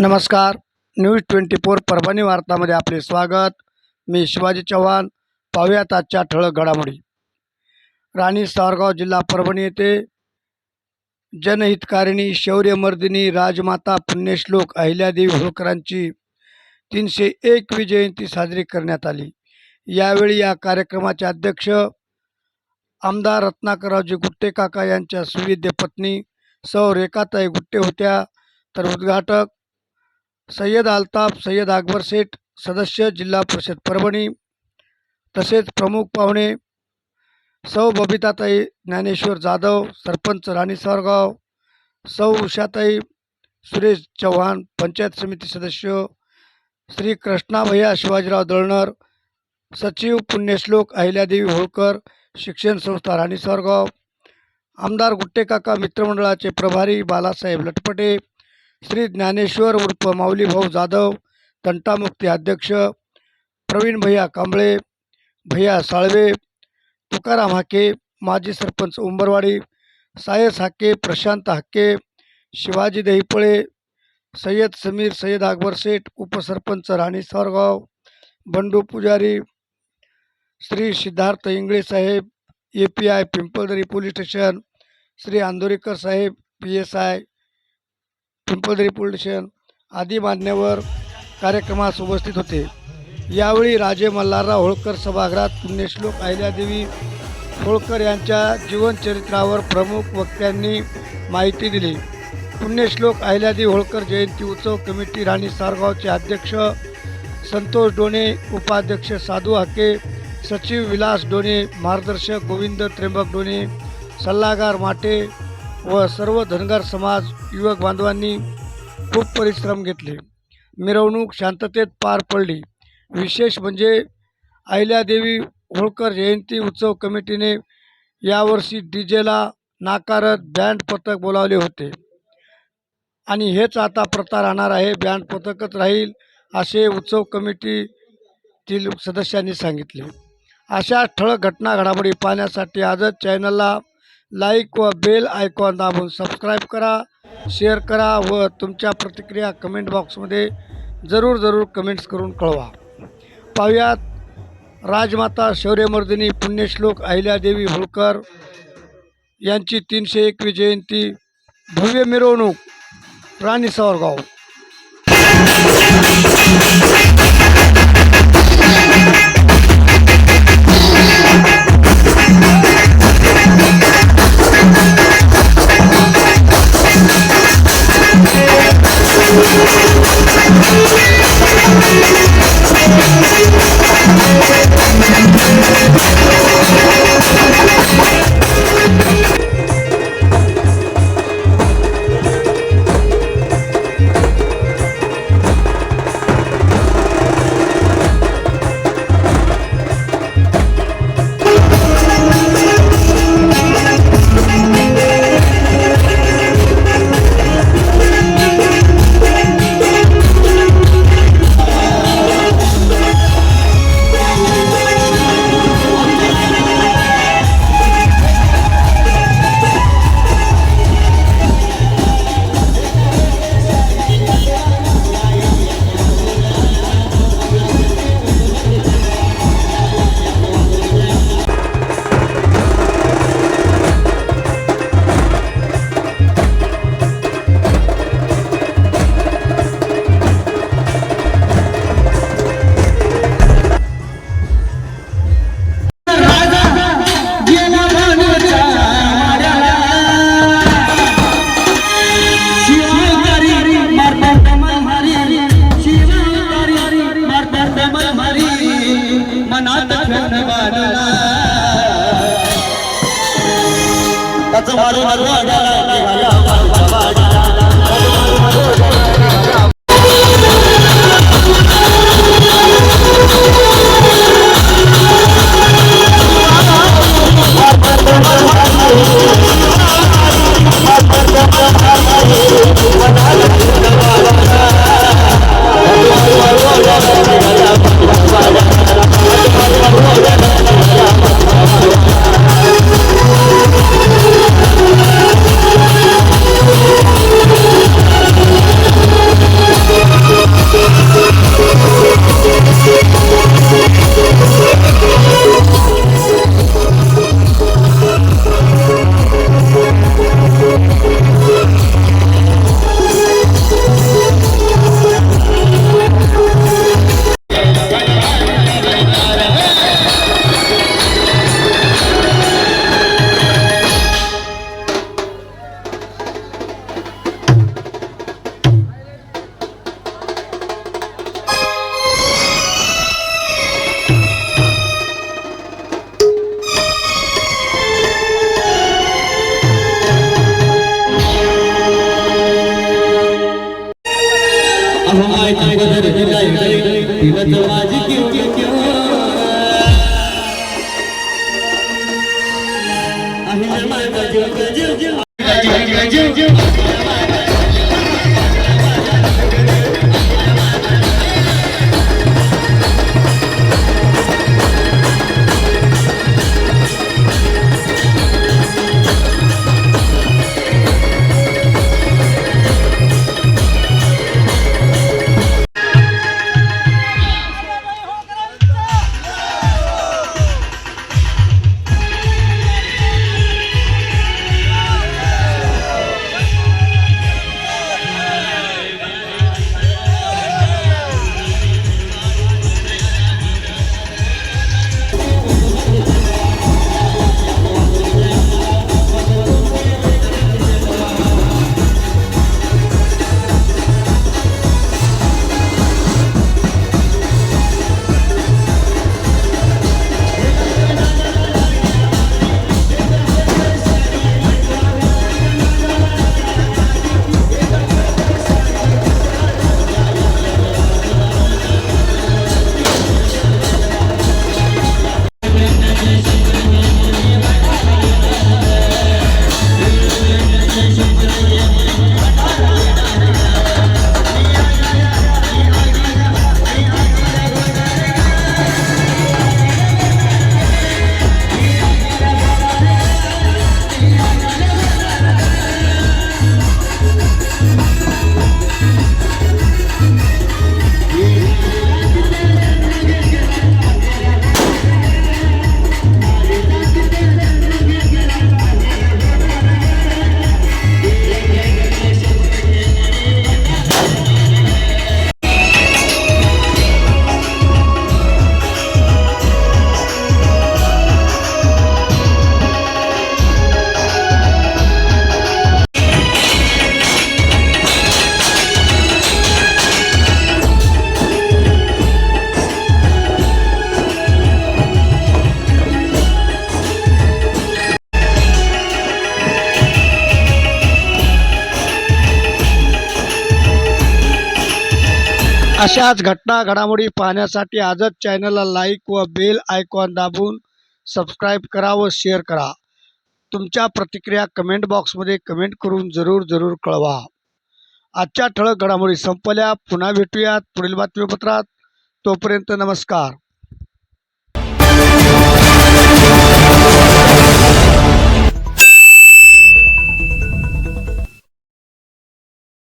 नमस्कार. न्यूज 24 परभणी वार्तामध्ये आपले स्वागत. मी शिवाजी चव्हाण. पाहूयात आजच्या ठळक घडामोडी. राणी सावरगाव जिल्हा परभणी येथे जनहितकारिणी शौर्यमर्दिनी राजमाता पुण्यश्लोक अहिल्यादेवी होळकरांची 301वी जयंती साजरी करण्यात आली. यावेळी या कार्यक्रमाचे अध्यक्ष आमदार रत्नाकररावजी गुट्टे काका यांच्या सुविद्य पत्नी सौ रेखाताई गुट्टे होत्या. तर उद्घाटक सय्यद अल्ताफ सय्यद अकबर शेठ, सदस्य जिल्हा परिषद परभणी, तसेच प्रमुख पाहुणे सौ बबिताताई ज्ञानेश्वर जाधव, सरपंच राणी सावरगाव, सौ उषाताई सुरेश चव्हाण, पंचायत समिती सदस्य श्री कृष्णाभैया शिवाजीराव दळणर, सचिव पुण्यश्लोक अहिल्यादेवी होळकर शिक्षण संस्था राणी सावरगाव, आमदार गुट्टे काका मित्रमंडळाचे प्रभारी बालासाहेब लटपटे, श्री ज्ञानेश्वर उर्फ माऊली भाऊ जाधव तंटामुक्ती अध्यक्ष, प्रवीण भैया कांबळे, भैया साळवे, तुकाराम हाके माजी सरपंच उंबरवाडी, सायस हाके, प्रशांत हाके, शिवाजी दहिपळे, सय्यद समीर सय्यद अकबर शेठ, उपसरपंच राणी सावरगाव, बंडू पुजारी, श्री सिद्धार्थ इंगळे साहेब, API Pimpaldari police station, Shri Andorikar साहेब PSI पिंपळदरी पोलीस स्टेशन आदी मान्यवर कार्यक्रमास उपस्थित होते. यावेळी राजे मल्हारराव होळकर सभागृहात पुण्यश्लोक अहिल्यादेवी होळकर यांच्या जीवनचरित्रावर प्रमुख वक्त्यांनी माहिती दिली. पुण्यश्लोक अहिल्यादेवी होळकर जयंती उत्सव कमिटी राणी सावरगावचे अध्यक्ष संतोष डोणे, उपाध्यक्ष साधू हाके, सचिव विलास डोणे, मार्गदर्शक गोविंद त्र्यंबक डोणे, सल्लागार माटे व सर्व धनगर समाज युवक बांधवांनी खूप परिश्रम घेतले. मिरवणूक शांततेत पार पडली. विशेष म्हणजे अहिल्यादेवी होळकर जयंती उत्सव कमिटीने यावर्षी DJला नाकारत बँड पथक बोलावले होते आणि हेच आता प्रथा राहणार आहे, बँड पथकच राहील असे उत्सव कमिटीतील सदस्यांनी सांगितले. अशा ठळक घटना घडामोडी पाहण्यासाठी आजच चॅनलला लाईक व बेल आयकॉन दाबून सबस्क्राईब करा, शेअर करा व तुमच्या प्रतिक्रिया कमेंट बॉक्समध्ये जरूर कमेंट्स करून कळवा. पाहुयात राजमाता शौर्यमर्दिनी पुण्यश्लोक अहिल्यादेवी होळकर यांची 301वी जयंती भव्य मिरवणूक राणी सावरगाव. अहो माझी बदल काय तिला माझी क्यों क्यों आहे माझा जीव जीव अशाच घटना घडामोडी पाहण्यासाठी आजच चॅनलला लाईक व बेल आयकॉन दाबून सबस्क्राईब करा व शेअर करा. तुमच्या प्रतिक्रिया कमेंट बॉक्समध्ये कमेंट करून जरूर कळवा. आजच्या ठळक घडामोडी संपल्या. पुन्हा भेटूयात पुढील बातमीपत्रात. तोपर्यंत नमस्कार.